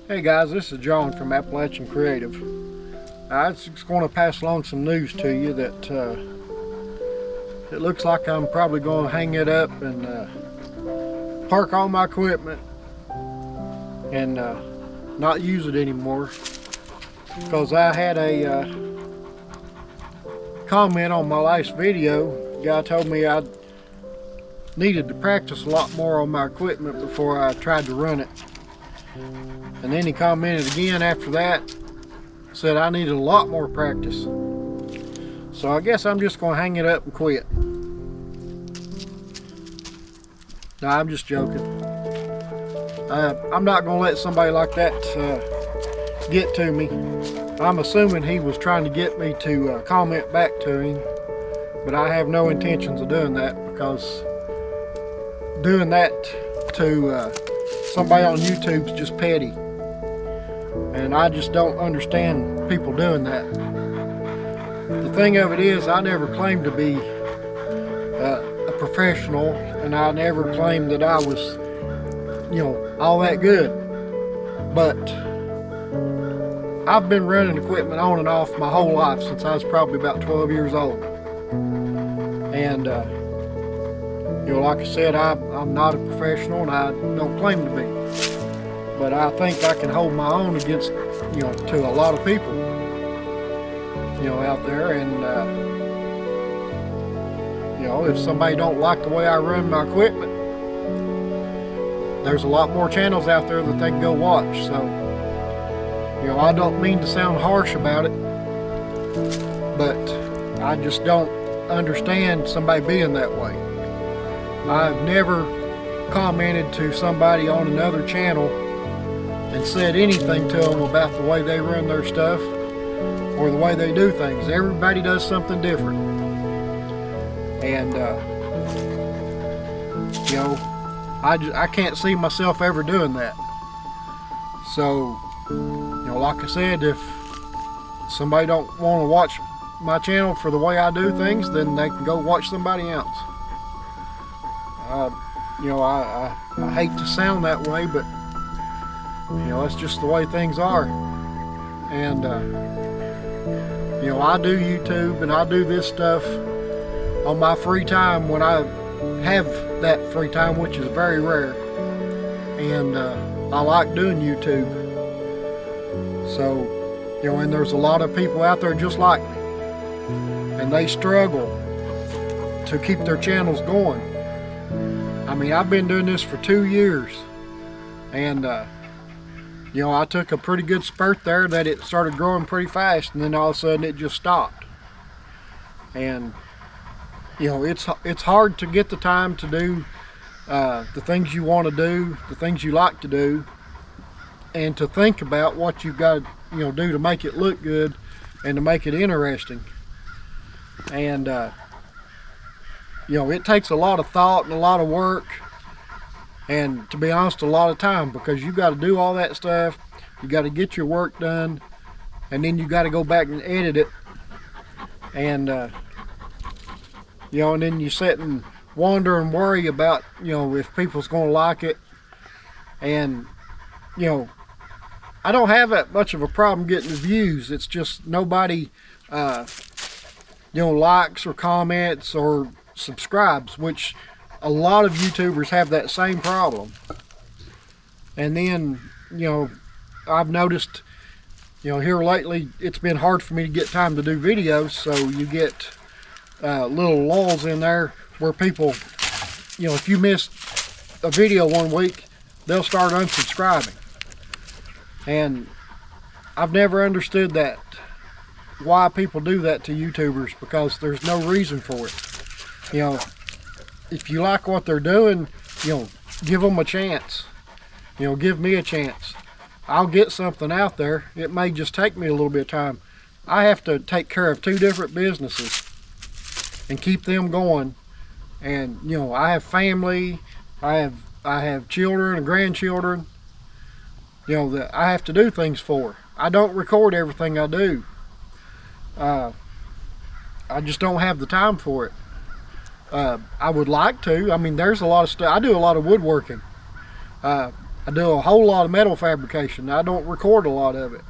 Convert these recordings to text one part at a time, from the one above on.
Hey guys, this is John from Appalachian Creative. I was just going to pass along some news to you that it looks like I'm probably going to hang it up and park all my equipment and not use it anymore, because I had a comment on my last video. The guy told me I needed to practice a lot more on my equipment before I tried to run it. And then he commented again after that, said I needed a lot more practice. So I guess I'm just going to hang it up and quit. No, I'm just joking. I'm not going to let somebody like that get to me. I'm assuming he was trying to get me to comment back to him, but I have no intentions of doing that, because doing that to somebody on YouTube is just petty. And I just don't understand people doing that. The thing of it is, I never claimed to be a professional, and I never claimed that I was, all that good. But I've been running equipment on and off my whole life since I was probably about 12 years old. And like I said, I'm not a professional, and I don't claim to be. But I think I can hold my own against, to a lot of people, out there. And, if somebody don't like the way I run my equipment, there's a lot more channels out there that they can go watch. So, I don't mean to sound harsh about it, but I just don't understand somebody being that way. I've never commented to somebody on another channel and said anything to them about the way they run their stuff or the way they do things. Everybody does something different. And, I can't see myself ever doing that. So, like I said, if somebody don't want to watch my channel for the way I do things, then they can go watch somebody else. I hate to sound that way, but that's just the way things are. And I do YouTube, and I do this stuff on my free time when I have that free time, which is very rare. And I like doing YouTube. So, and there's a lot of people out there just like me, and they struggle to keep their channels going. I mean, I've been doing this for 2 years, and I took a pretty good spurt there that it started growing pretty fast, and then all of a sudden it just stopped. And it's hard to get the time to do the things you want to do, the things you like to do, and to think about what you've got to do to make it look good and to make it interesting. And it takes a lot of thought and a lot of work, and to be honest, a lot of time, because you got to do all that stuff. You got to get your work done, and then you got to go back and edit it. And and then you sit and wonder and worry about if people's going to like it. And I don't have that much of a problem getting the views. It's just nobody likes or comments or subscribes, which a lot of YouTubers have that same problem. And then I've noticed here lately it's been hard for me to get time to do videos, so you get little lulls in there where people, if you miss a video one week, they'll start unsubscribing. And I've never understood that, why people do that to YouTubers, because there's no reason for it. If you like what they're doing, give them a chance. Give me a chance. I'll get something out there. It may just take me a little bit of time. I have to take care of 2 different businesses and keep them going. And I have family, I have children and grandchildren, that I have to do things for. I don't record everything I do. I just don't have the time for it. I would like to. I mean, there's a lot of stuff. I do a lot of woodworking. I do a whole lot of metal fabrication. I don't record a lot of it.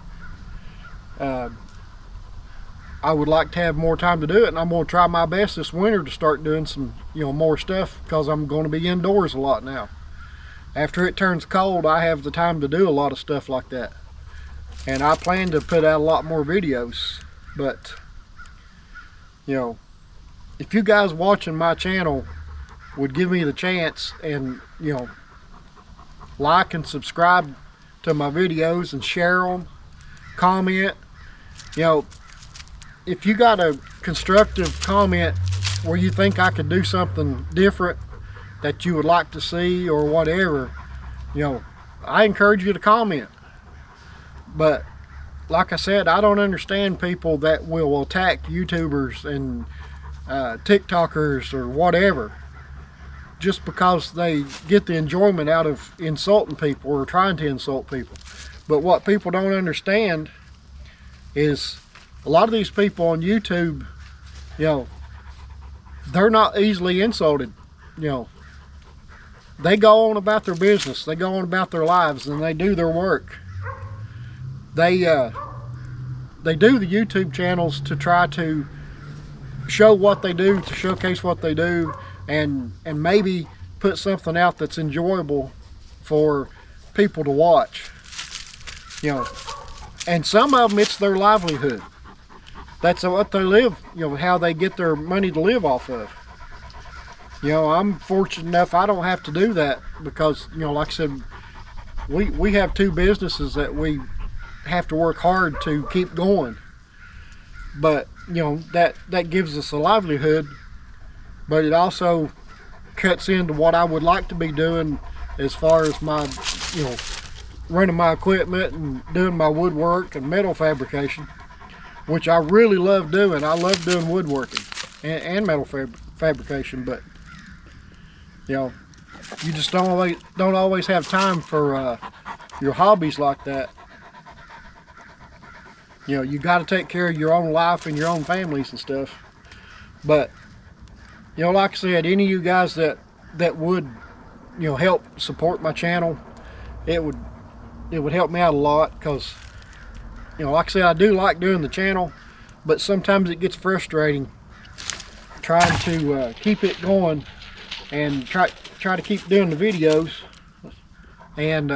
I would like to have more time to do it, and I'm going to try my best this winter to start doing some, more stuff, because I'm going to be indoors a lot now. After it turns cold, I have the time to do a lot of stuff like that, and I plan to put out a lot more videos. But if you guys watching my channel would give me the chance and like and subscribe to my videos and share them, comment, if you got a constructive comment where you think I could do something different that you would like to see or whatever, I encourage you to comment. But like I said, I don't understand people that will attack YouTubers and TikTokers or whatever just because they get the enjoyment out of insulting people or trying to insult people. But what people don't understand is a lot of these people on YouTube, they're not easily insulted. They go on about their business, they go on about their lives, and they do their work. They do the YouTube channels to try to show what they do, to showcase what they do, and maybe put something out that's enjoyable for people to watch. And some of them, it's their livelihood. That's what they live, how they get their money to live off of. I'm fortunate enough I don't have to do that because, like I said, we have two businesses that we have to work hard to keep going. But, that gives us a livelihood, but it also cuts into what I would like to be doing as far as my, running my equipment and doing my woodwork and metal fabrication, which I really love doing. I love doing woodworking and metal fabrication, but you just don't always have time for your hobbies like that. You got to take care of your own life and your own families and stuff. But like I said, any of you guys that would help support my channel, it would help me out a lot, because like I said, I do like doing the channel, but sometimes it gets frustrating trying to keep it going and try to keep doing the videos, and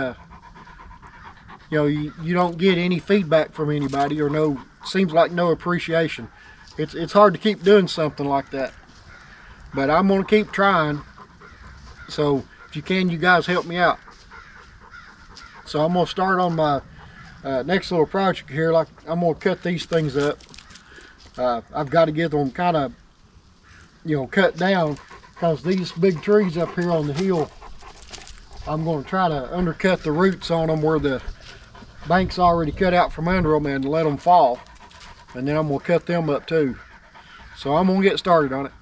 you don't get any feedback from anybody, or seems like no appreciation. It's hard to keep doing something like that, but I'm gonna keep trying. So if you can, you guys help me out. So I'm gonna start on my next little project here. Like, I'm gonna cut these things up. I've got to get them kind of cut down, because these big trees up here on the hill, I'm going to try to undercut the roots on them where the bank's already cut out from under them, and let them fall, and then I'm going to cut them up too. So I'm going to get started on it.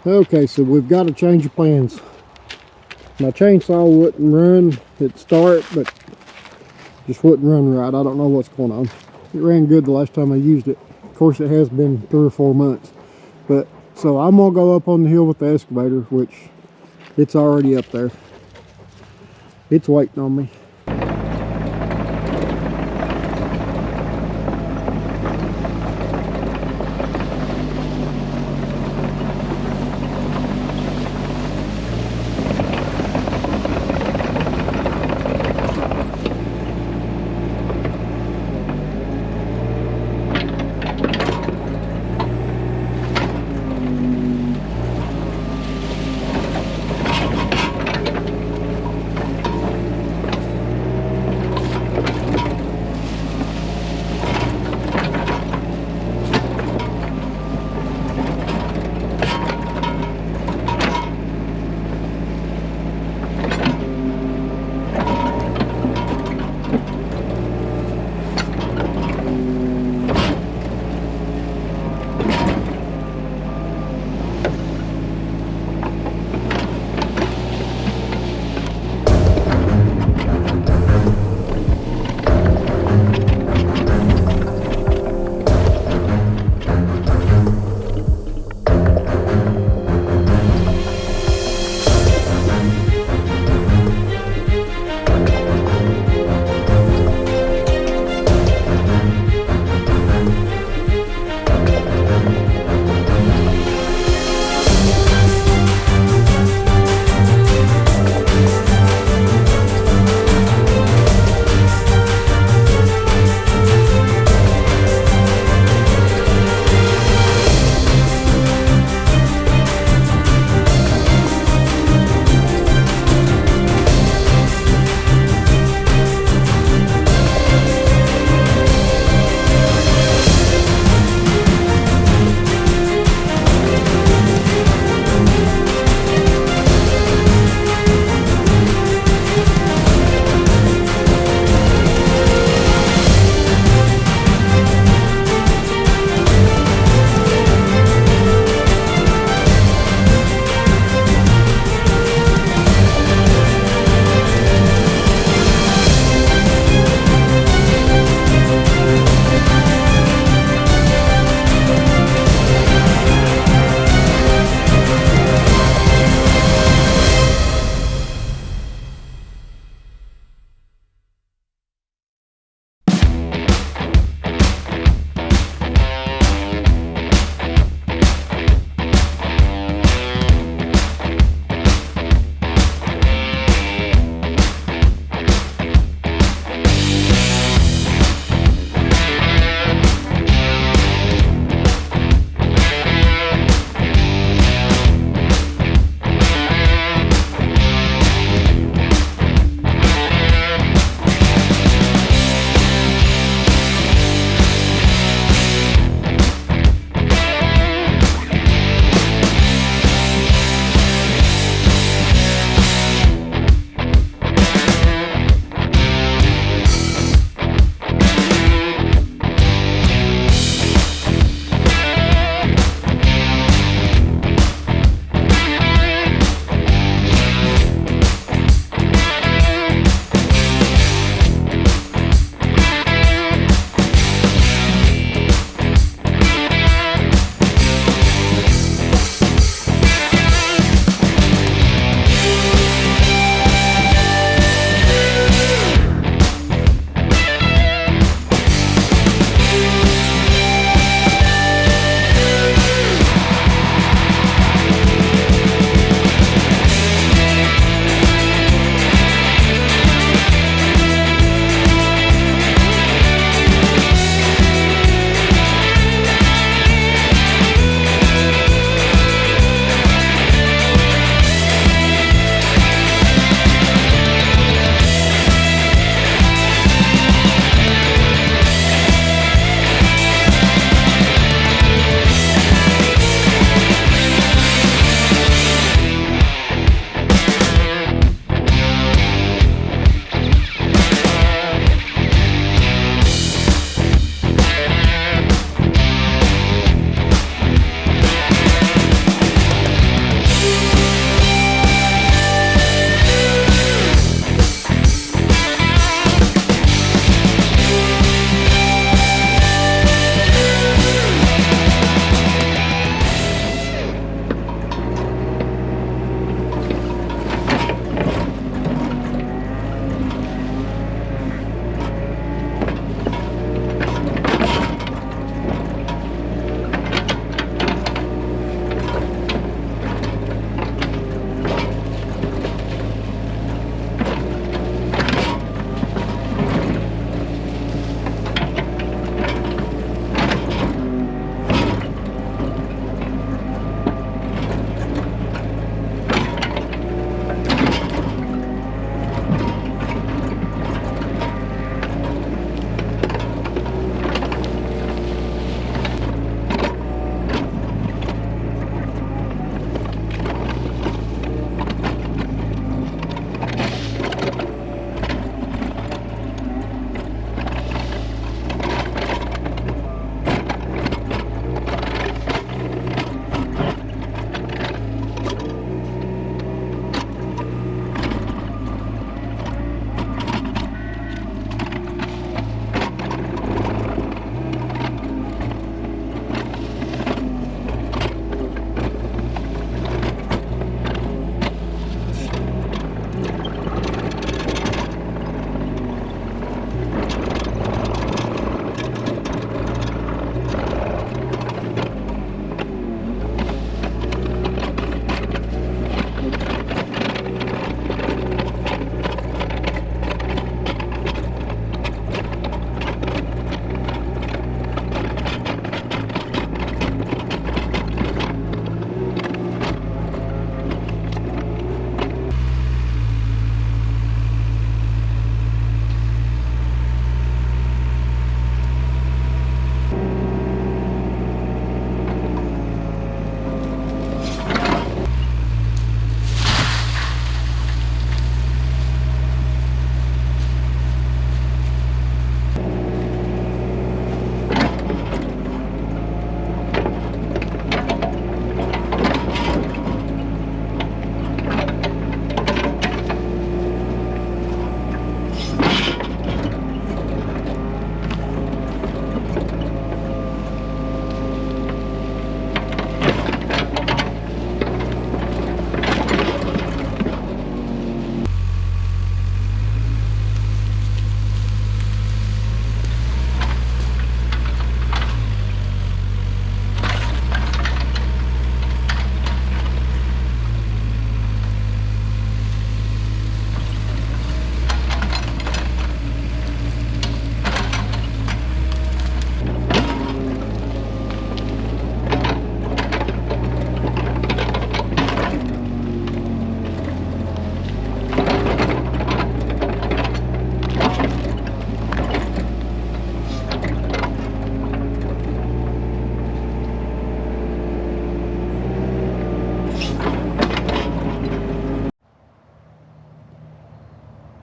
Okay, so we've got to change of plans. My chainsaw wouldn't run at start, but just wouldn't run right. I don't know what's going on. It ran good the last time I used it. Of course, it has been 3 or 4 months. But so I'm gonna go up on the hill with the excavator, which it's already up there. It's waiting on me.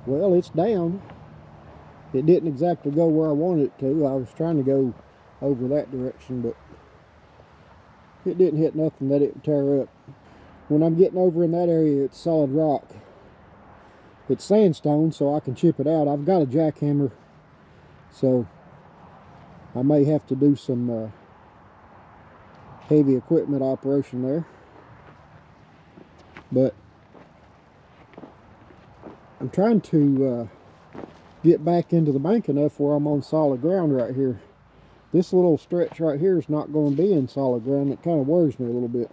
Well, it's down. It didn't exactly go where I wanted it to. I was trying to go over that direction, but it didn't hit nothing that it would tear up. When I'm getting over in that area, it's solid rock. It's sandstone, so I can chip it out. I've got a jackhammer, so I may have to do some heavy equipment operation there. But I'm trying to get back into the bank enough where I'm on solid ground right here. This little stretch right here is not going to be in solid ground. It kind of worries me a little bit.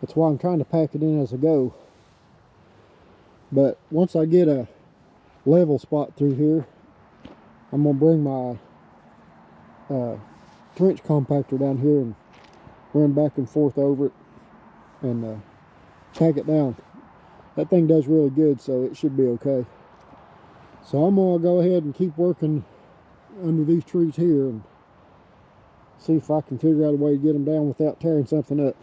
That's why I'm trying to pack it in as I go. But once I get a level spot through here, I'm going to bring my trench compactor down here and run back and forth over it and pack it down. That thing does really good, so it should be okay. So I'm going to go ahead and keep working under these trees here and see if I can figure out a way to get them down without tearing something up.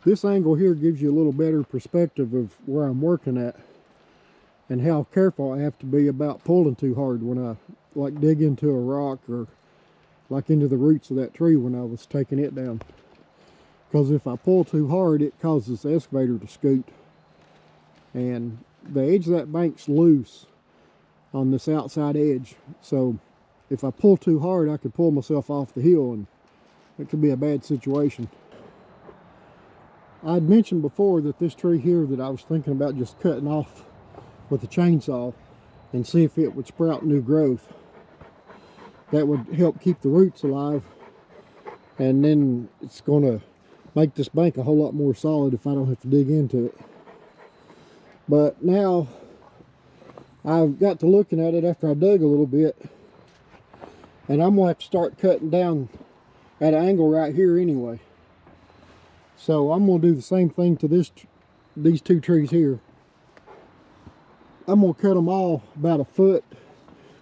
This angle here gives you a little better perspective of where I'm working at and how careful I have to be about pulling too hard when I like dig into a rock or like into the roots of that tree when I was taking it down. Because if I pull too hard, it causes the excavator to scoot. And the edge of that bank's loose on this outside edge. So if I pull too hard, I could pull myself off the hill, and it could be a bad situation. I'd mentioned before that this tree here that I was thinking about just cutting off with a chainsaw and see if it would sprout new growth. That would help keep the roots alive, and then it's going to make this bank a whole lot more solid if I don't have to dig into it. But now I've got to looking at it after I dug a little bit, and I'm going to have to start cutting down at an angle right here anyway. So I'm going to do the same thing to these two trees here. I'm going to cut them all about a foot,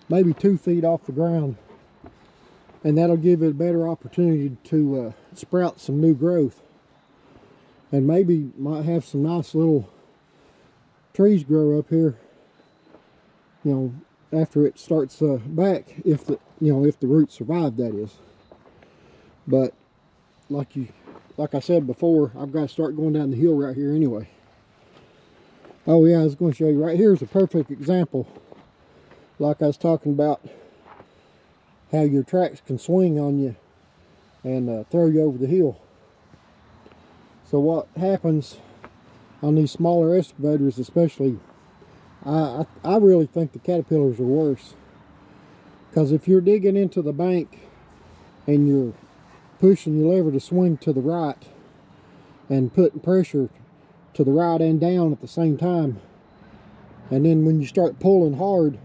maybe 2 feet off the ground. And that'll give it a better opportunity to sprout some new growth. And maybe might have some nice little trees grow up here, you know, after it starts back, if the roots survive, that is. But like I said before, I've got to start going down the hill right here anyway. Oh yeah, I was going to show you right here is a perfect example, like I was talking about, how your tracks can swing on you and throw you over the hill. So what happens on these smaller excavators especially, I really think the Caterpillars are worse. Because if you're digging into the bank and you're pushing your lever to swing to the right and putting pressure to the right and down at the same time, and then when you start pulling hard,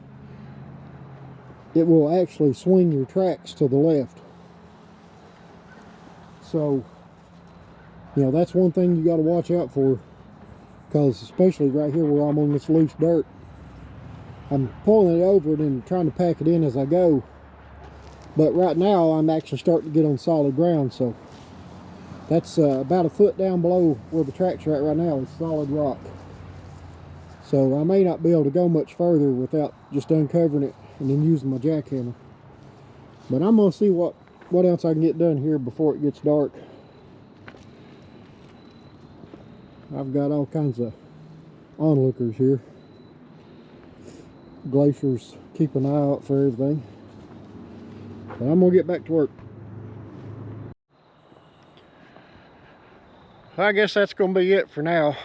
it will actually swing your tracks to the left. So, you know, that's one thing you got to watch out for, because especially right here where I'm on this loose dirt, I'm pulling it over and then trying to pack it in as I go. But right now I'm actually starting to get on solid ground, so that's about a foot down below where the tracks are at right now is solid rock. So I may not be able to go much further without just uncovering it and then using my jackhammer. But I'm going to see what else I can get done here before it gets dark. I've got all kinds of onlookers here. Glaciers keep an eye out for everything. But I'm going to get back to work. I guess that's going to be it for now.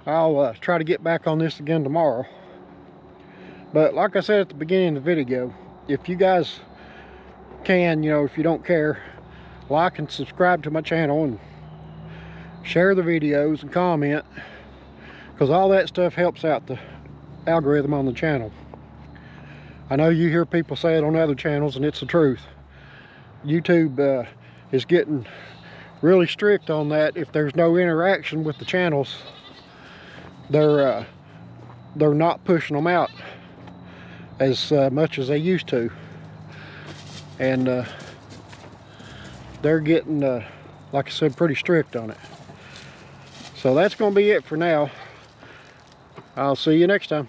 I'll try to get back on this again tomorrow. But like I said at the beginning of the video, if you guys can, you know, if you don't care, like and subscribe to my channel and share the videos and comment, because all that stuff helps out the algorithm on the channel. I know you hear people say it on other channels, and it's the truth. YouTube is getting really strict on that. If there's no interaction with the channels, they're not pushing them out as much as they used to, and they're getting like I said, pretty strict on it. So that's going to be it for now. I'll see you next time.